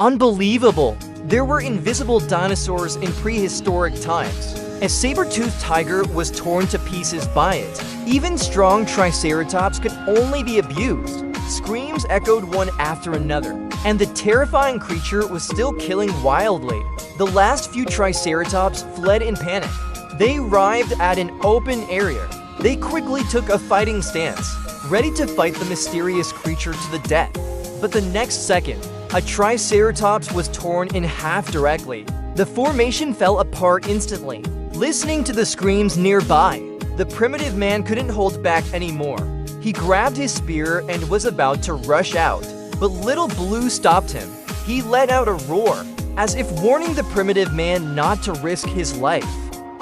Unbelievable! There were invisible dinosaurs in prehistoric times. A saber-toothed tiger was torn to pieces by it. Even strong triceratops could only be abused. Screams echoed one after another, and the terrifying creature was still killing wildly. The last few triceratops fled in panic. They arrived at an open area. They quickly took a fighting stance, ready to fight the mysterious creature to the death. But the next second, a triceratops was torn in half directly. The formation fell apart instantly. Listening to the screams nearby, the primitive man couldn't hold back anymore. He grabbed his spear and was about to rush out, but Little Blue stopped him. He let out a roar, as if warning the primitive man not to risk his life.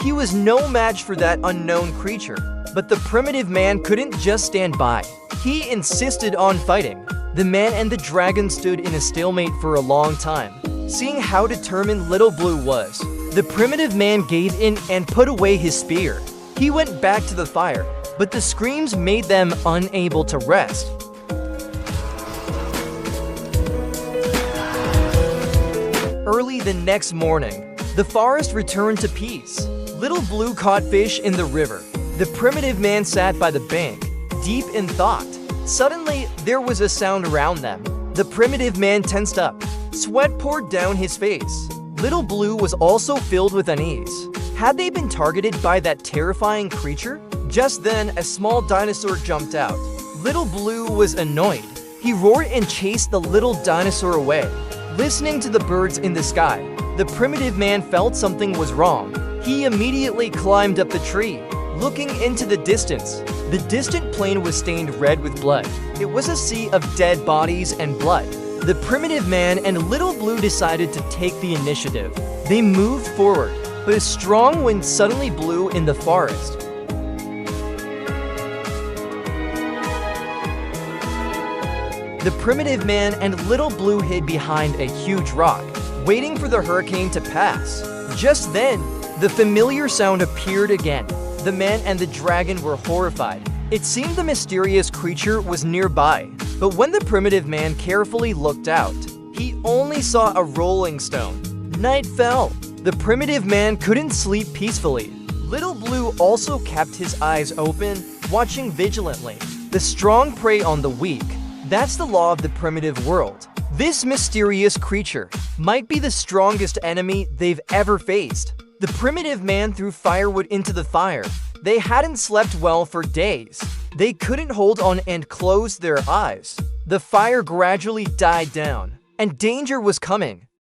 He was no match for that unknown creature, but the primitive man couldn't just stand by. He insisted on fighting. The man and the dragon stood in a stalemate for a long time, seeing how determined Little Blue was. The primitive man gave in and put away his spear. He went back to the fire, but the screams made them unable to rest. Early the next morning, the forest returned to peace. Little Blue caught fish in the river. The primitive man sat by the bank, deep in thought. Suddenly, there was a sound around them. The primitive man tensed up. Sweat poured down his face. Little Blue was also filled with unease. Had they been targeted by that terrifying creature? Just then, a small dinosaur jumped out. Little Blue was annoyed. He roared and chased the little dinosaur away. Listening to the birds in the sky, the primitive man felt something was wrong. He immediately climbed up the tree. Looking into the distance, the distant plain was stained red with blood. It was a sea of dead bodies and blood. The primitive man and Little Blue decided to take the initiative. They moved forward, but a strong wind suddenly blew in the forest. The primitive man and Little Blue hid behind a huge rock, waiting for the hurricane to pass. Just then, the familiar sound appeared again. The man and the dragon were horrified. It seemed the mysterious creature was nearby, but when the primitive man carefully looked out, he only saw a rolling stone. Night fell. The primitive man couldn't sleep peacefully. Little Blue also kept his eyes open, watching vigilantly. The strong prey on the weak. That's the law of the primitive world. This mysterious creature might be the strongest enemy they've ever faced. The primitive man threw firewood into the fire. They hadn't slept well for days. They couldn't hold on and close their eyes. The fire gradually died down, and danger was coming.